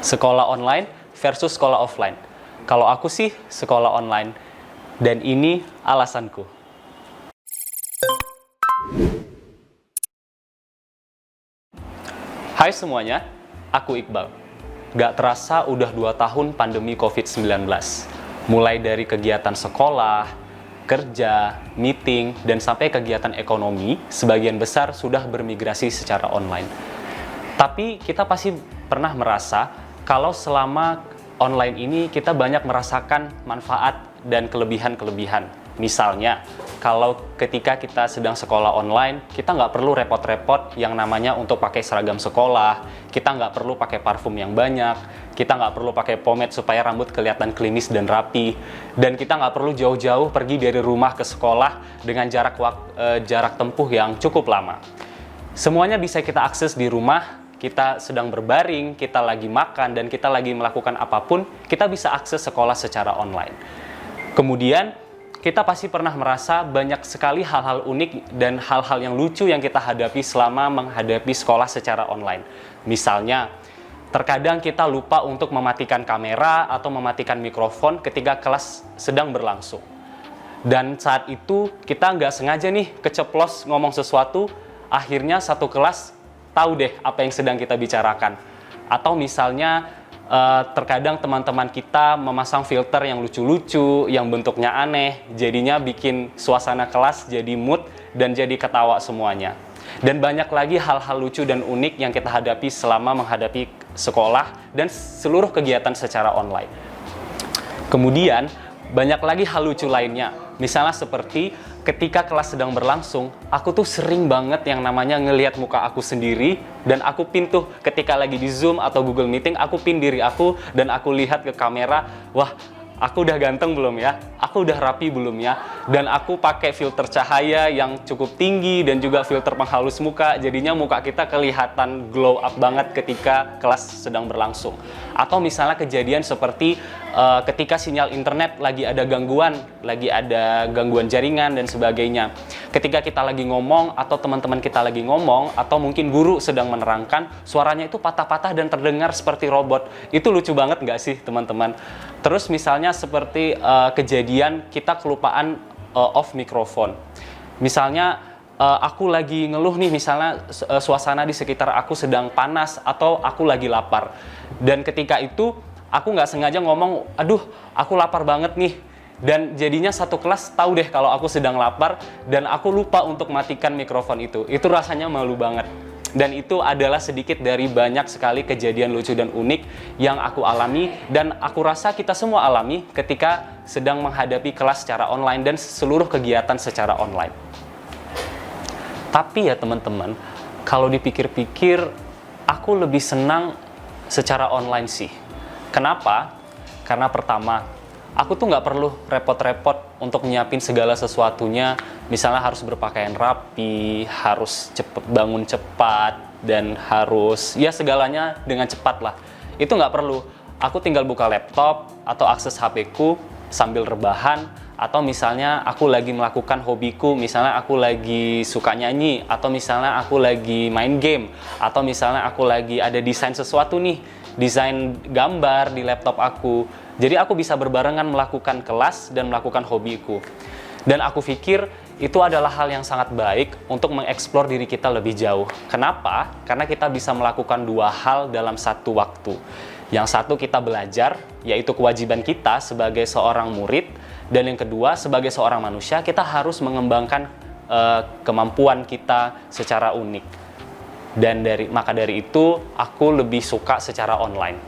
Sekolah online versus sekolah offline. Kalau aku sih sekolah online, dan ini alasanku. Hai semuanya, aku Iqbal. Gak terasa udah 2 tahun pandemi COVID-19. Mulai dari kegiatan sekolah, kerja, meeting, dan sampai kegiatan ekonomi, sebagian besar sudah bermigrasi secara online. Tapi kita pasti pernah merasa kalau selama online ini kita banyak merasakan manfaat dan kelebihan-kelebihan. Misalnya, kalau ketika kita sedang sekolah online, kita nggak perlu repot-repot yang namanya untuk pakai seragam sekolah, kita nggak perlu pakai parfum yang banyak, kita nggak perlu pakai pomade supaya rambut kelihatan klimis dan rapi, dan kita nggak perlu jauh-jauh pergi dari rumah ke sekolah dengan jarak tempuh yang cukup lama. Semuanya bisa kita akses di rumah. Kita sedang berbaring, kita lagi makan, dan kita lagi melakukan apapun, kita bisa akses sekolah secara online. Kemudian, kita pasti pernah merasa banyak sekali hal-hal unik dan hal-hal yang lucu yang kita hadapi selama menghadapi sekolah secara online. Misalnya, terkadang kita lupa untuk mematikan kamera atau mematikan mikrofon ketika kelas sedang berlangsung. Dan saat itu, kita nggak sengaja nih keceplos ngomong sesuatu, akhirnya satu kelas tahu deh apa yang sedang kita bicarakan. Atau misalnya terkadang teman-teman kita memasang filter yang lucu-lucu, yang bentuknya aneh, jadinya bikin suasana kelas jadi mood dan jadi ketawa semuanya. Dan banyak lagi hal-hal lucu dan unik yang kita hadapi selama menghadapi sekolah dan seluruh kegiatan secara online. Kemudian banyak lagi hal lucu lainnya, misalnya seperti ketika kelas sedang berlangsung, aku tuh sering banget yang namanya ngelihat muka aku sendiri, dan aku pin tuh ketika lagi di Zoom atau Google Meeting, aku pin diri aku dan aku lihat ke kamera, wah, aku udah ganteng belum ya? Aku udah rapi belum ya? Dan aku pakai filter cahaya yang cukup tinggi dan juga filter penghalus muka, jadinya muka kita kelihatan glow up banget ketika kelas sedang berlangsung. Atau misalnya kejadian seperti ketika sinyal internet lagi ada gangguan jaringan dan sebagainya. Ketika kita lagi ngomong atau teman-teman kita lagi ngomong atau mungkin guru sedang menerangkan, suaranya itu patah-patah dan terdengar seperti robot. Itu lucu banget nggak sih teman-teman? Terus misalnya seperti kejadian kita kelupaan off mikrofon. Misalnya aku lagi ngeluh nih, misalnya suasana di sekitar aku sedang panas atau aku lagi lapar. Dan ketika itu aku nggak sengaja ngomong, aduh aku lapar banget nih. Dan jadinya satu kelas tahu deh kalau aku sedang lapar dan aku lupa untuk matikan mikrofon itu. Itu rasanya malu banget. Dan itu adalah sedikit dari banyak sekali kejadian lucu dan unik yang aku alami dan aku rasa kita semua alami ketika sedang menghadapi kelas secara online dan seluruh kegiatan secara online. Tapi ya teman-teman, kalau dipikir-pikir, aku lebih senang secara online sih. Kenapa? Karena pertama, aku tuh nggak perlu repot-repot untuk nyiapin segala sesuatunya. Misalnya harus berpakaian rapi, harus bangun cepat, dan harus ya segalanya dengan cepat lah. Itu nggak perlu. Aku tinggal buka laptop atau akses HP-ku sambil rebahan, atau misalnya aku lagi melakukan hobiku, misalnya aku lagi suka nyanyi, atau misalnya aku lagi main game, atau misalnya aku lagi ada desain sesuatu nih, desain gambar di laptop aku. Jadi aku bisa berbarengan melakukan kelas dan melakukan hobiku. Dan aku pikir itu adalah hal yang sangat baik untuk mengeksplor diri kita lebih jauh. Kenapa? Karena kita bisa melakukan dua hal dalam satu waktu. Yang satu kita belajar, yaitu kewajiban kita sebagai seorang murid. Dan yang kedua, sebagai seorang manusia, kita harus mengembangkan kemampuan kita secara unik. Dan maka dari itu, aku lebih suka secara online.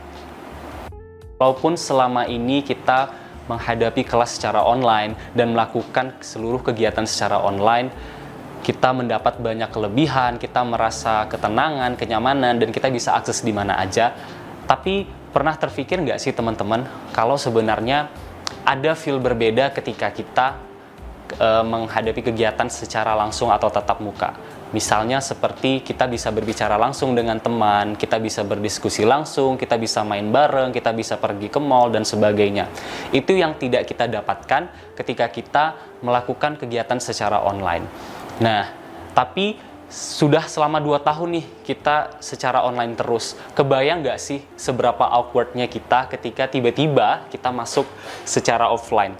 Walaupun selama ini kita menghadapi kelas secara online dan melakukan seluruh kegiatan secara online, kita mendapat banyak kelebihan, kita merasa ketenangan, kenyamanan, dan kita bisa akses di mana aja. Tapi pernah terpikir nggak sih teman-teman, kalau sebenarnya ada feel berbeda ketika kita menghadapi kegiatan secara langsung atau tatap muka? Misalnya seperti kita bisa berbicara langsung dengan teman, kita bisa berdiskusi langsung, kita bisa main bareng, kita bisa pergi ke mall, dan sebagainya. Itu yang tidak kita dapatkan ketika kita melakukan kegiatan secara online. Nah, tapi Sudah selama 2 tahun nih kita secara online terus. Kebayang nggak sih seberapa awkwardnya kita ketika tiba-tiba kita masuk secara offline?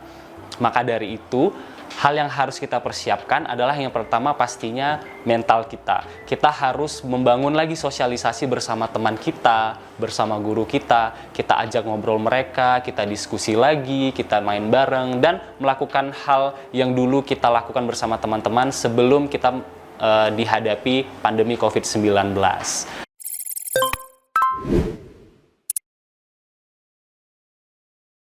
Maka dari itu, hal yang harus kita persiapkan adalah yang pertama pastinya mental kita. Kita harus membangun lagi sosialisasi bersama teman kita, bersama guru kita ajak ngobrol mereka, kita diskusi lagi, kita main bareng, dan melakukan hal yang dulu kita lakukan bersama teman-teman sebelum kita dihadapi pandemi COVID-19.